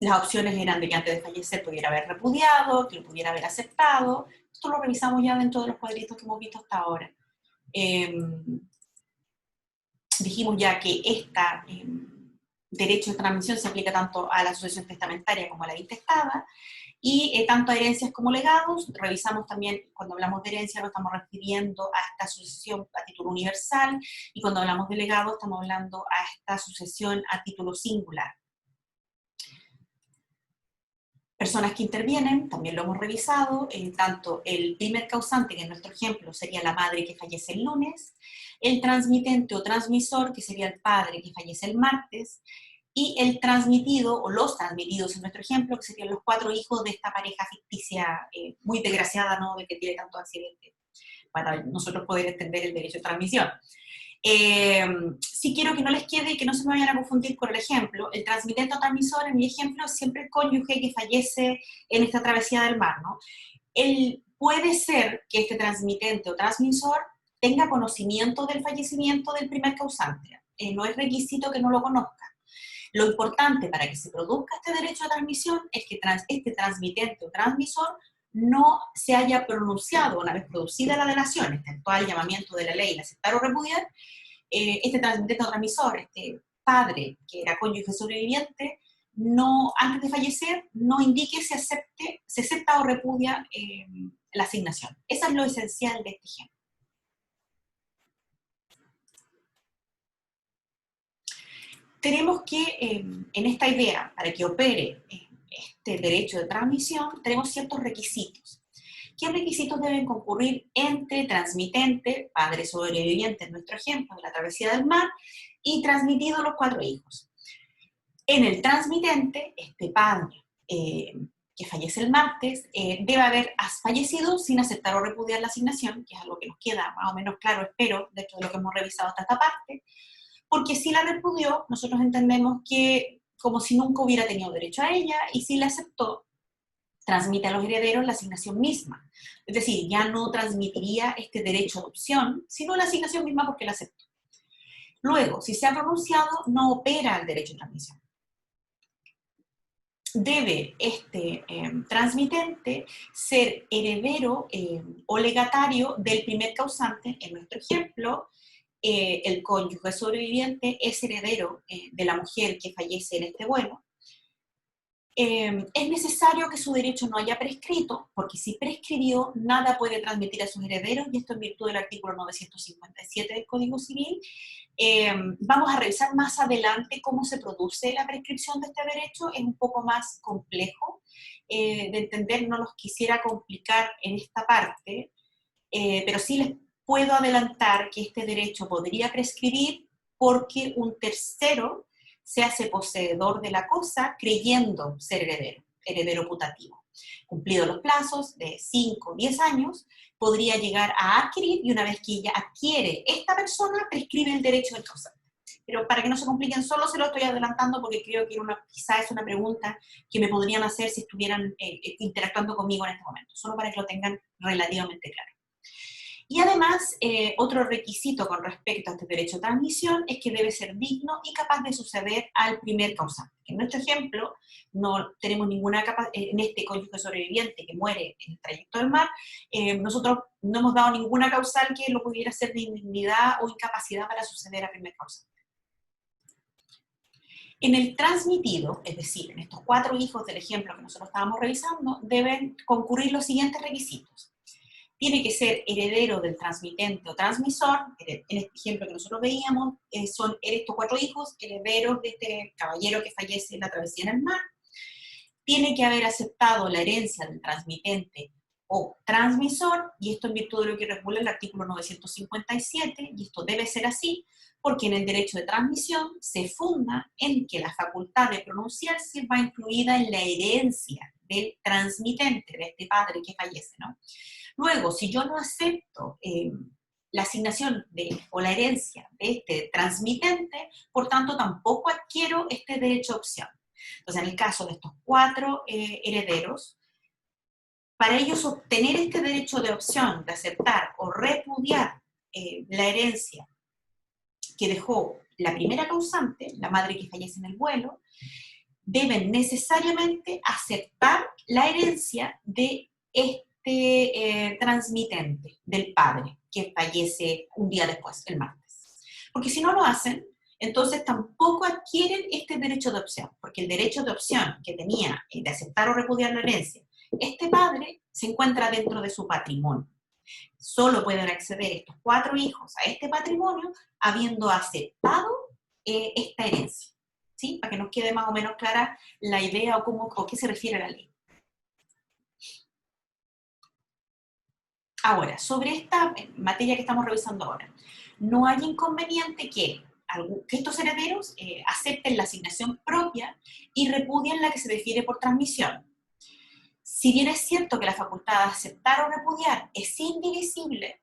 las opciones eran de que antes de fallecer pudiera haber repudiado, que lo pudiera haber aceptado. Esto lo revisamos ya dentro de los cuadritos que hemos visto hasta ahora. Dijimos ya que este derecho de transmisión se aplica tanto a la sucesión testamentaria como a la intestada, y tanto a herencias como legados. Revisamos también, cuando hablamos de herencia, nos estamos refiriendo a esta sucesión a título universal, y cuando hablamos de legado, estamos hablando a esta sucesión a título singular. Personas que intervienen, también lo hemos revisado, tanto el primer causante, que en nuestro ejemplo sería la madre que fallece el lunes, el transmitente o transmisor, que sería el padre que fallece el martes, y el transmitido, o los transmitidos en nuestro ejemplo, que serían los 4 hijos de esta pareja ficticia muy desgraciada, ¿no?, de que tiene tantos accidentes, para nosotros poder entender el derecho de transmisión. Sí quiero que no les quede y que no se me vayan a confundir con el ejemplo. El transmitente o transmisor, en mi ejemplo, es siempre el cónyuge que fallece en esta travesía del mar, ¿no? Puede ser que este transmitente o transmisor tenga conocimiento del fallecimiento del primer causante. No es requisito que no lo conozca. Lo importante para que se produzca este derecho de transmisión es que este transmitente o transmisor no se haya pronunciado una vez producida la delación, este actual llamamiento de la ley, el aceptar o repudiar, este transmitente o transmisor, este padre que era cónyuge sobreviviente, no, antes de fallecer, no indique si se acepta o repudia la asignación. Eso es lo esencial de este ejemplo. Tenemos que, en esta idea, para que opere este derecho de transmisión, tenemos ciertos requisitos. ¿Qué requisitos deben concurrir entre transmitente, padre sobreviviente en nuestro ejemplo de la travesía del mar, y transmitido los 4 hijos? En el transmitente, este padre que fallece el martes, debe haber fallecido sin aceptar o repudiar la asignación, que es algo que nos queda más o menos claro, espero, dentro de lo que hemos revisado hasta esta parte, porque si la repudió, nosotros entendemos que como si nunca hubiera tenido derecho a ella, y si la aceptó, transmite a los herederos la asignación misma. Es decir, ya no transmitiría este derecho de opción, sino la asignación misma porque la aceptó. Luego, si se ha pronunciado, no opera el derecho de transmisión. Debe este transmitente ser heredero o legatario del primer causante. En nuestro ejemplo, el cónyuge sobreviviente es heredero de la mujer que fallece en este vuelo. Es necesario que su derecho no haya prescrito, porque si prescribió, nada puede transmitir a sus herederos, y esto en virtud del artículo 957 del Código Civil. Vamos a revisar más adelante cómo se produce la prescripción de este derecho. Es un poco más complejo de entender, no los quisiera complicar en esta parte, pero sí les puedo adelantar que este derecho podría prescribir porque un tercero se hace poseedor de la cosa creyendo ser heredero putativo. Cumplidos los plazos de 5 o 10 años, podría llegar a adquirir, y una vez que ella adquiere esta persona, prescribe el derecho del causante. Pero para que no se compliquen, solo se lo estoy adelantando porque creo que quizás es una pregunta que me podrían hacer si estuvieran interactuando conmigo en este momento, solo para que lo tengan relativamente claro. Y además, otro requisito con respecto a este derecho de transmisión es que debe ser digno y capaz de suceder al primer causante. En nuestro ejemplo, no tenemos ninguna en este cónyuge sobreviviente que muere en el trayecto del mar, nosotros no hemos dado ninguna causal que lo pudiera ser de indignidad o incapacidad para suceder al primer causante. En el transmitido, es decir, en estos 4 hijos del ejemplo que nosotros estábamos revisando, deben concurrir los siguientes requisitos. Tiene que ser heredero del transmitente o transmisor. En este ejemplo que nosotros veíamos, son estos 4 hijos herederos de este caballero que fallece en la travesía en el mar. Tiene que haber aceptado la herencia del transmitente o transmisor, y esto en virtud de lo que regula el artículo 957, y esto debe ser así, porque en el derecho de transmisión se funda en que la facultad de pronunciarse va incluida en la herencia del transmitente, de este padre que fallece, ¿no? Luego, si yo no acepto la asignación o la herencia de este transmitente, por tanto tampoco adquiero este derecho a opción. Entonces, en el caso de estos 4 herederos, para ellos obtener este derecho de opción de aceptar o repudiar la herencia que dejó la primera causante, la madre que fallece en el vuelo, deben necesariamente aceptar la herencia de este transmitente, del padre, que fallece un día después, el martes. Porque si no lo hacen, entonces tampoco adquieren este derecho de opción, porque el derecho de opción que tenía de aceptar o repudiar la herencia, este padre se encuentra dentro de su patrimonio. Solo pueden acceder estos 4 hijos a este patrimonio habiendo aceptado esta herencia, ¿sí? Para que nos quede más o menos clara la idea o qué se refiere a la ley. Ahora, sobre esta materia que estamos revisando ahora, no hay inconveniente que estos herederos acepten la asignación propia y repudien la que se refiere por transmisión. Si bien es cierto que la facultad de aceptar o repudiar es indivisible,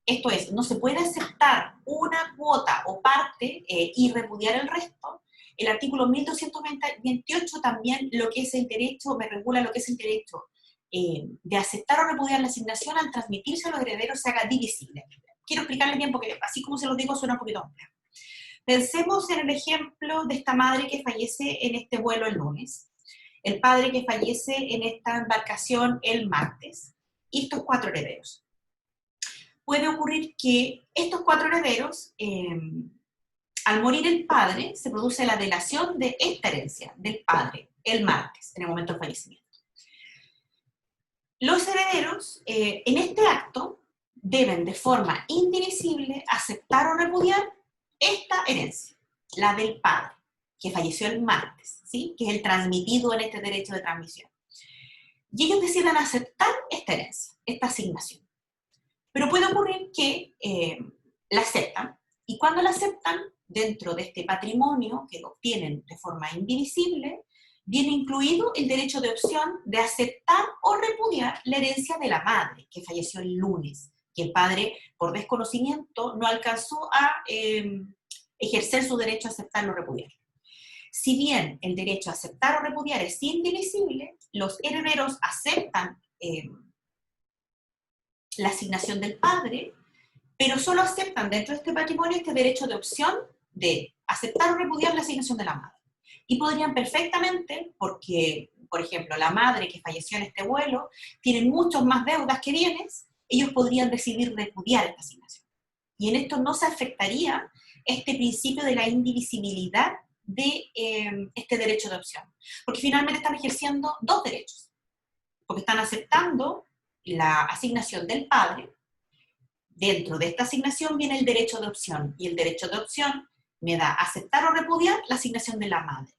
esto es, no se puede aceptar una cuota o parte y repudiar el resto, el artículo 1228 también lo que es el derecho, me regula lo que es el derecho de aceptar o repudiar la asignación al transmitirse a los herederos se haga divisible. Quiero explicarles bien porque así como se los digo suena un poquito complejo. Pensemos en el ejemplo de esta madre que fallece en este vuelo el lunes, el padre que fallece en esta embarcación el martes, y estos 4 herederos. Puede ocurrir que estos 4 herederos, al morir el padre, se produce la delación de esta herencia del padre el martes, en el momento del fallecimiento. Los herederos, en este acto, deben de forma indivisible aceptar o repudiar esta herencia, la del padre, que falleció el martes, ¿sí? Que es el transmitido en este derecho de transmisión. Y ellos deciden aceptar esta herencia, esta asignación. Pero puede ocurrir que la aceptan, y cuando la aceptan, dentro de este patrimonio que obtienen de forma indivisible, viene incluido el derecho de opción de aceptar o repudiar la herencia de la madre, que falleció el lunes, que el padre, por desconocimiento, no alcanzó a ejercer su derecho a aceptarlo o repudiar. Si bien el derecho a aceptar o repudiar es indivisible, los herederos aceptan la asignación del padre, pero solo aceptan dentro de este patrimonio este derecho de opción de aceptar o repudiar la asignación de la madre. Y podrían perfectamente, porque, por ejemplo, la madre que falleció en este vuelo tiene muchos más deudas que bienes, ellos podrían decidir repudiar esta asignación. Y en esto no se afectaría este principio de la indivisibilidad de este derecho de opción. Porque finalmente están ejerciendo 2 derechos. Porque están aceptando la asignación del padre. Dentro de esta asignación viene el derecho de opción, y el derecho de opción me da aceptar o repudiar la asignación de la madre,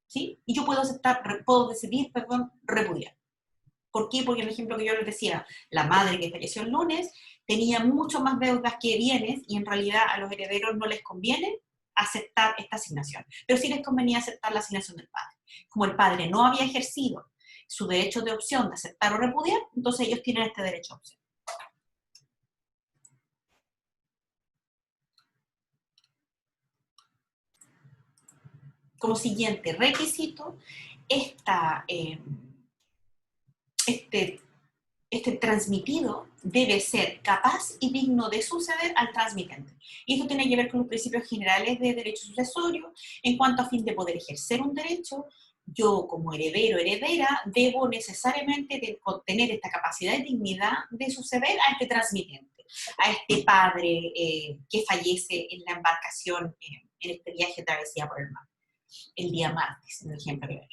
¿sí? Y yo puedo decidir, repudiar. ¿Por qué? Porque el ejemplo que yo les decía, la madre que falleció el lunes tenía mucho más deudas que bienes, y en realidad a los herederos no les conviene aceptar esta asignación, pero sí les convenía aceptar la asignación del padre. Como el padre no había ejercido su derecho de opción de aceptar o repudiar, entonces ellos tienen este derecho de opción. Como siguiente requisito, este transmitido debe ser capaz y digno de suceder al transmitente. Y esto tiene que ver con los principios generales de derecho sucesorio, en cuanto a fin de poder ejercer un derecho, yo como heredero o heredera debo necesariamente tener esta capacidad y dignidad de suceder a este transmitente, a este padre que fallece en la embarcación en este viaje de travesía por el mar, el día martes, en el ejemplo que veía.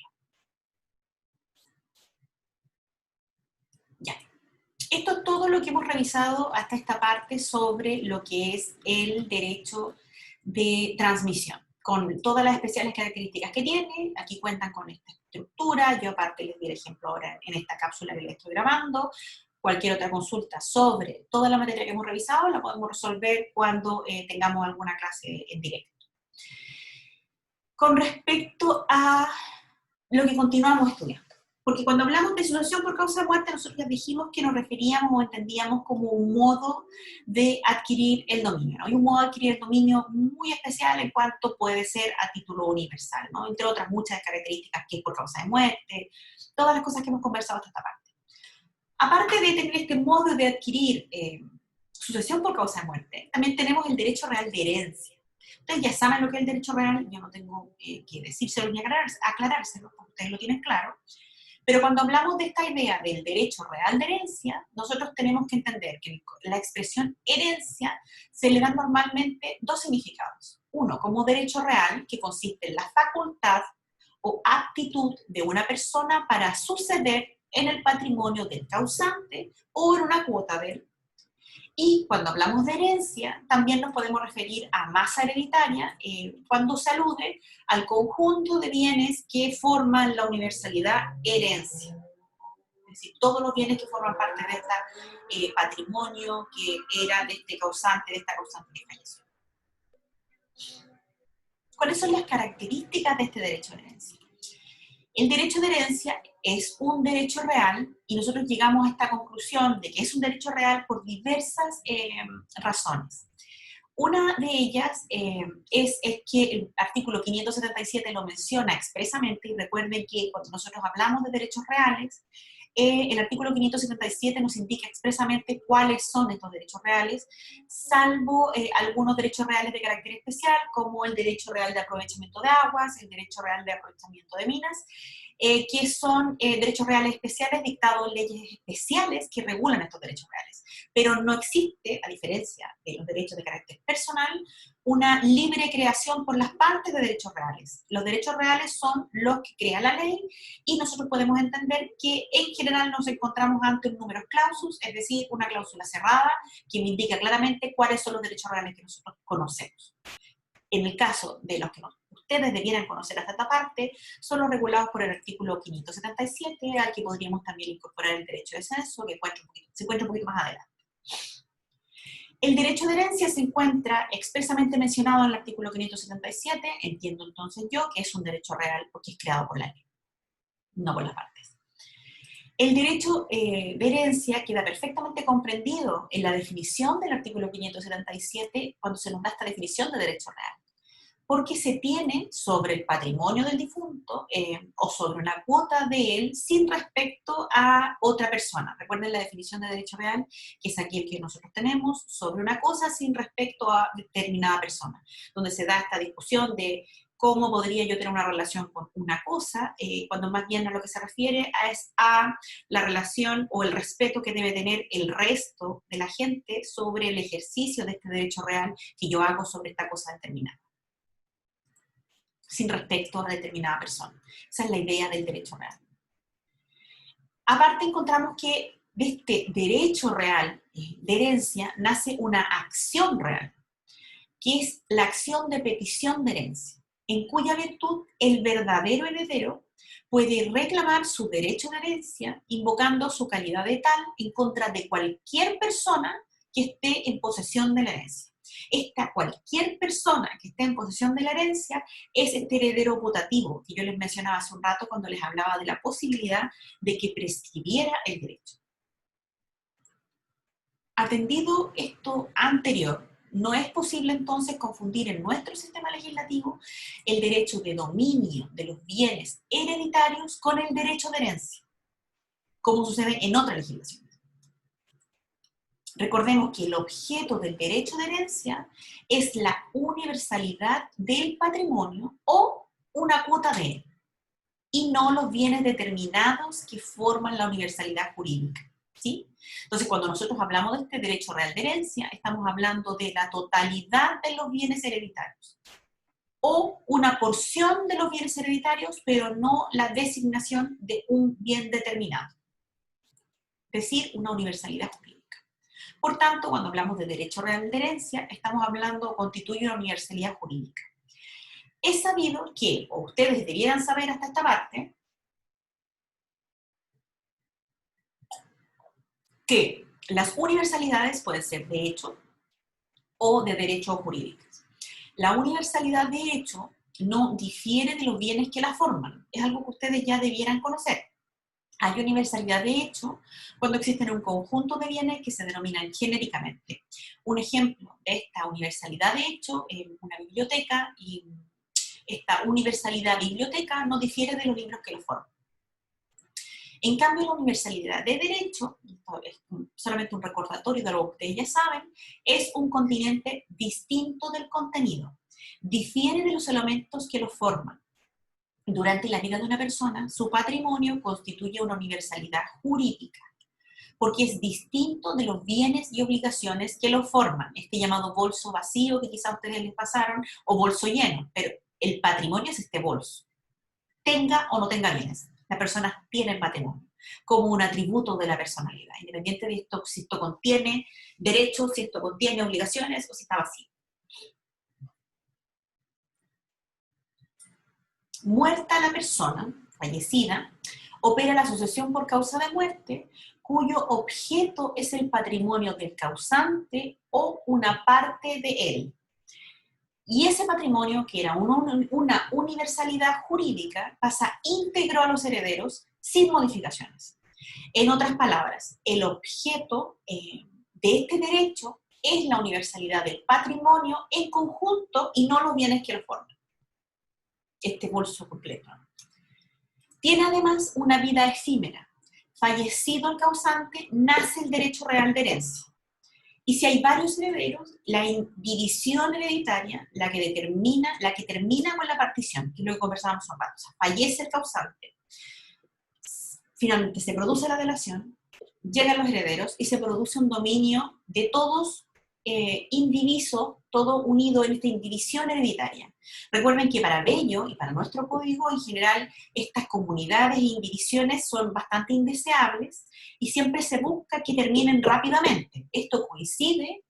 Ya. Esto es todo lo que hemos revisado hasta esta parte sobre lo que es el derecho de transmisión, con todas las especiales características que tiene. Aquí cuentan con esta estructura. Yo aparte les di el ejemplo ahora en esta cápsula que les estoy grabando. Cualquier otra consulta sobre toda la materia que hemos revisado la podemos resolver cuando tengamos alguna clase en directo. Con respecto a lo que continuamos estudiando. Porque cuando hablamos de sucesión por causa de muerte, nosotros ya dijimos que nos referíamos o entendíamos como un modo de adquirir el dominio, ¿no? Y un modo de adquirir el dominio muy especial en cuanto puede ser a título universal, ¿no? Entre otras muchas características que es por causa de muerte, todas las cosas que hemos conversado hasta esta parte. Aparte de tener este modo de adquirir sucesión por causa de muerte, también tenemos el derecho real de herencia. Ustedes ya saben lo que es el derecho real, yo no tengo que decírselo ni aclarárselo, porque ustedes lo tienen claro. Pero cuando hablamos de esta idea del derecho real de herencia, nosotros tenemos que entender que la expresión herencia se le dan normalmente dos significados. Uno, como derecho real, que consiste en la facultad o aptitud de una persona para suceder en el patrimonio del causante o en una cuota de él. Y cuando hablamos de herencia, también nos podemos referir a masa hereditaria cuando se alude al conjunto de bienes que forman la universalidad herencia. Es decir, todos los bienes que forman parte de este patrimonio que era de este causante, de esta causante que falleció. ¿Cuáles son las características de este derecho de herencia? El derecho de herencia es un derecho real y nosotros llegamos a esta conclusión de que es un derecho real por diversas razones. Una de ellas es que el artículo 577 lo menciona expresamente, y recuerden que cuando nosotros hablamos de derechos reales, el artículo 577 nos indica expresamente cuáles son estos derechos reales, salvo algunos derechos reales de carácter especial, como el derecho real de aprovechamiento de aguas, el derecho real de aprovechamiento de minas, que son derechos reales especiales dictados en leyes especiales que regulan estos derechos reales. Pero no existe, a diferencia de los derechos de carácter personal, una libre creación por las partes de derechos reales. Los derechos reales son los que crea la ley y nosotros podemos entender que en general nos encontramos ante un numerus clausus, es decir, una cláusula cerrada que me indica claramente cuáles son los derechos reales que nosotros conocemos. En el caso de los que ustedes debieran conocer hasta esta parte, son los regulados por el artículo 577, al que podríamos también incorporar el derecho de censo, que se encuentra un poquito más adelante. El derecho de herencia se encuentra expresamente mencionado en el artículo 577, entiendo entonces yo que es un derecho real porque es creado por la ley, no por las partes. El derecho de herencia queda perfectamente comprendido en la definición del artículo 577 cuando se nos da esta definición de derecho real, porque se tiene sobre el patrimonio del difunto o sobre una cuota de él sin respecto a otra persona. Recuerden la definición de derecho real, que es aquí el que nosotros tenemos, sobre una cosa sin respecto a determinada persona, donde se da esta discusión de cómo podría yo tener una relación con una cosa, cuando más bien a lo que se refiere es a la relación o el respeto que debe tener el resto de la gente sobre el ejercicio de este derecho real que yo hago sobre esta cosa determinada, sin respecto a determinada persona. Esa es la idea del derecho real. Aparte encontramos que de este derecho real de herencia nace una acción real, que es la acción de petición de herencia, en cuya virtud el verdadero heredero puede reclamar su derecho de herencia invocando su calidad de tal en contra de cualquier persona que esté en posesión de la herencia. Esta cualquier persona que esté en posesión de la herencia es este heredero putativo que yo les mencionaba hace un rato cuando les hablaba de la posibilidad de que prescribiera el derecho. Atendido esto anterior, no es posible entonces confundir en nuestro sistema legislativo el derecho de dominio de los bienes hereditarios con el derecho de herencia, como sucede en otras legislaciones. Recordemos que el objeto del derecho de herencia es la universalidad del patrimonio o una cuota de él, y no los bienes determinados que forman la universalidad jurídica, ¿sí? Entonces, cuando nosotros hablamos de este derecho real de herencia, estamos hablando de la totalidad de los bienes hereditarios, o una porción de los bienes hereditarios, pero no la designación de un bien determinado, es decir, una universalidad jurídica. Por tanto, cuando hablamos de derecho real de herencia, estamos hablando, constituye una universalidad jurídica. Es sabido que, o ustedes debieran saber hasta esta parte, que las universalidades pueden ser de hecho o de derecho jurídicas. La universalidad de hecho no difiere de los bienes que la forman, es algo que ustedes ya debieran conocer. Hay universalidad de hecho cuando existen un conjunto de bienes que se denominan genéricamente. Un ejemplo de esta universalidad de hecho es una biblioteca, y esta universalidad biblioteca no difiere de los libros que lo forman. En cambio, la universalidad de derecho, esto es solamente un recordatorio de lo que ustedes ya saben, es un continente distinto del contenido. Difiere de los elementos que lo forman. Durante la vida de una persona, su patrimonio constituye una universalidad jurídica, porque es distinto de los bienes y obligaciones que lo forman, este llamado bolso vacío que quizá a ustedes les pasaron, o bolso lleno, pero el patrimonio es este bolso, tenga o no tenga bienes. Las personas tienen patrimonio como un atributo de la personalidad, independiente de esto, si esto contiene derechos, si esto contiene obligaciones o si está vacío. Muerta la persona, fallecida, opera la sucesión por causa de muerte, cuyo objeto es el patrimonio del causante o una parte de él. Y ese patrimonio, que era una universalidad jurídica, pasa íntegro a los herederos sin modificaciones. En otras palabras, el objeto de este derecho es la universalidad del patrimonio en conjunto y no los bienes que lo forman. Este bolso completo. Tiene además una vida efímera. Fallecido el causante, nace el derecho real de herencia. Y si hay varios herederos, la división hereditaria, la que termina con la partición, que es lo que conversábamos hace un rato, o sea, fallece el causante, finalmente se produce la delación, llegan los herederos y se produce un dominio de todos indiviso, todo unido en esta indivisión hereditaria. Recuerden que para Bello y para nuestro código en general, estas comunidades e indivisiones son bastante indeseables y siempre se busca que terminen rápidamente. Esto coincide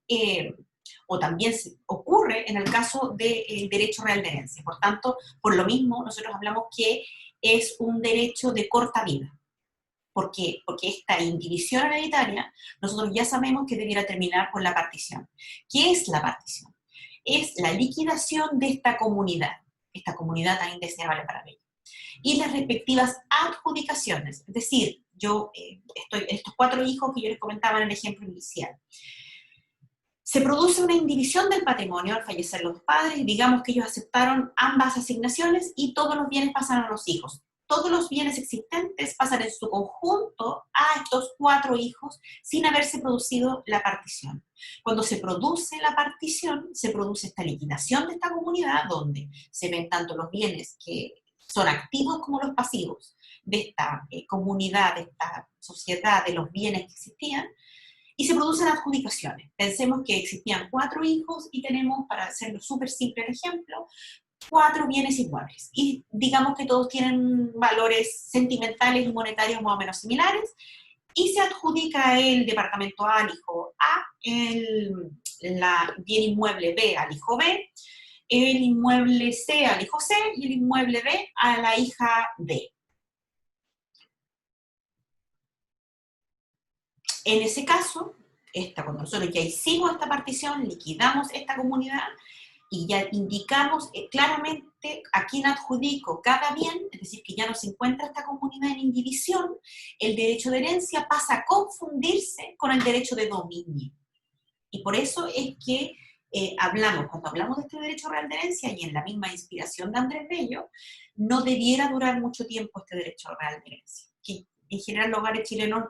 o también ocurre en el caso del derecho real de herencia. Por tanto, por lo mismo, nosotros hablamos que es un derecho de corta vida. ¿Por qué? Porque esta indivisión hereditaria, nosotros ya sabemos que debiera terminar con la partición. ¿Qué es la partición? Es la liquidación de esta comunidad tan indeseable para ellos, y las respectivas adjudicaciones. Es decir, estos 4 hijos que yo les comentaba en el ejemplo inicial, se produce una indivisión del patrimonio al fallecer los padres, digamos que ellos aceptaron ambas asignaciones y todos los bienes pasan a los hijos. Todos los bienes existentes pasan en su conjunto a estos 4 hijos sin haberse producido la partición. Cuando se produce la partición, se produce esta liquidación de esta comunidad donde se ven tanto los bienes que son activos como los pasivos de esta comunidad, de esta sociedad, de los bienes que existían, y se producen adjudicaciones. Pensemos que existían 4 hijos y tenemos, para hacerlo súper simple el ejemplo, 4 bienes inmuebles. Y digamos que todos tienen valores sentimentales y monetarios más o menos similares, y se adjudica el departamento A al hijo A, el bien inmueble B al hijo B, el inmueble C al hijo C y el inmueble D a la hija D. En ese caso, cuando nosotros ya hicimos esta partición, liquidamos esta comunidad y ya indicamos claramente a quién adjudico cada bien, es decir, que ya no se encuentra esta comunidad en indivisión, el derecho de herencia pasa a confundirse con el derecho de dominio. Y por eso es que cuando hablamos de este derecho real de herencia, y en la misma inspiración de Andrés Bello, no debiera durar mucho tiempo este derecho real de herencia, que en general los hogares chilenos,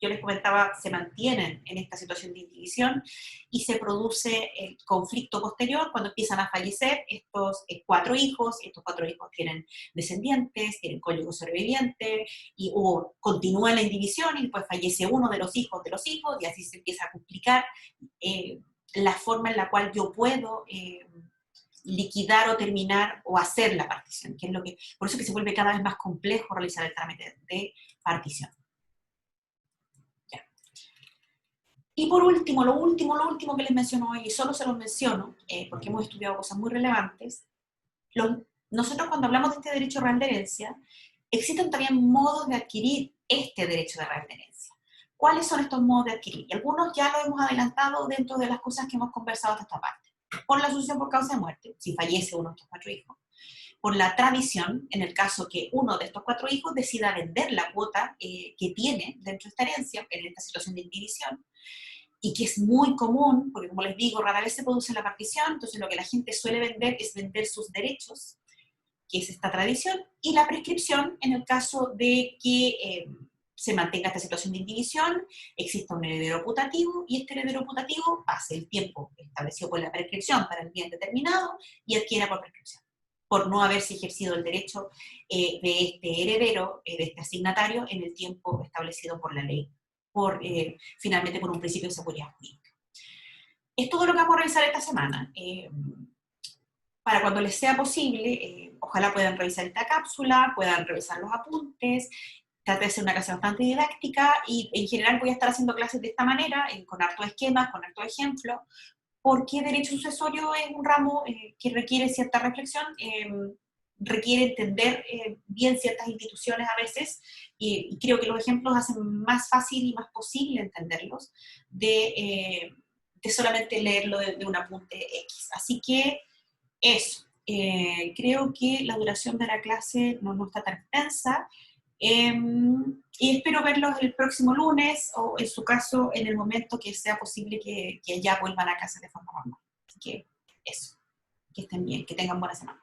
yo les comentaba, se mantienen en esta situación de indivisión y se produce el conflicto posterior cuando empiezan a fallecer estos 4 hijos, y estos 4 hijos tienen descendientes, tienen cónyuge sobreviviente, o continúa la indivisión y después fallece uno de los hijos, y así se empieza a complicar la forma en la cual yo puedo liquidar o terminar o hacer la partición, que es por eso que se vuelve cada vez más complejo realizar el trámite de partición. Y por último, lo último que les menciono hoy, y solo se los menciono, porque hemos estudiado cosas muy relevantes, nosotros cuando hablamos de este derecho real de herencia, existen también modos de adquirir este derecho de real de herencia. ¿Cuáles son estos modos de adquirir? Y algunos ya lo hemos adelantado dentro de las cosas que hemos conversado hasta esta parte. por la sucesión por causa de muerte, si fallece uno de estos 4 hijos, por la tradición, en el caso que uno de estos 4 hijos decida vender la cuota que tiene dentro de esta herencia, en esta situación de indivisión, y que es muy común, porque como les digo, rara vez se produce la partición, entonces lo que la gente suele vender es vender sus derechos, que es esta tradición, y la prescripción en el caso de que se mantenga esta situación de indivisión, exista un heredero putativo, y este heredero putativo pase el tiempo establecido por la prescripción para el bien determinado y adquiera por prescripción, por no haberse ejercido el derecho de este heredero, de este asignatario, en el tiempo establecido por la ley, finalmente por un principio de seguridad jurídica. Es todo lo que vamos a revisar esta semana. Para cuando les sea posible, ojalá puedan revisar esta cápsula, puedan revisar los apuntes, trate de ser una clase bastante didáctica, y en general voy a estar haciendo clases de esta manera, con hartos esquemas, con hartos ejemplos, porque derecho sucesorio es un ramo que requiere cierta reflexión, requiere entender bien ciertas instituciones a veces, y creo que los ejemplos hacen más fácil y más posible entenderlos de solamente leerlo de un apunte X. Así que eso. Creo que la duración de la clase no está tan extensa, y espero verlos el próximo lunes, o en su caso, en el momento que sea posible que ya vuelvan a casa de forma normal. Así que eso, que estén bien, que tengan buena semana.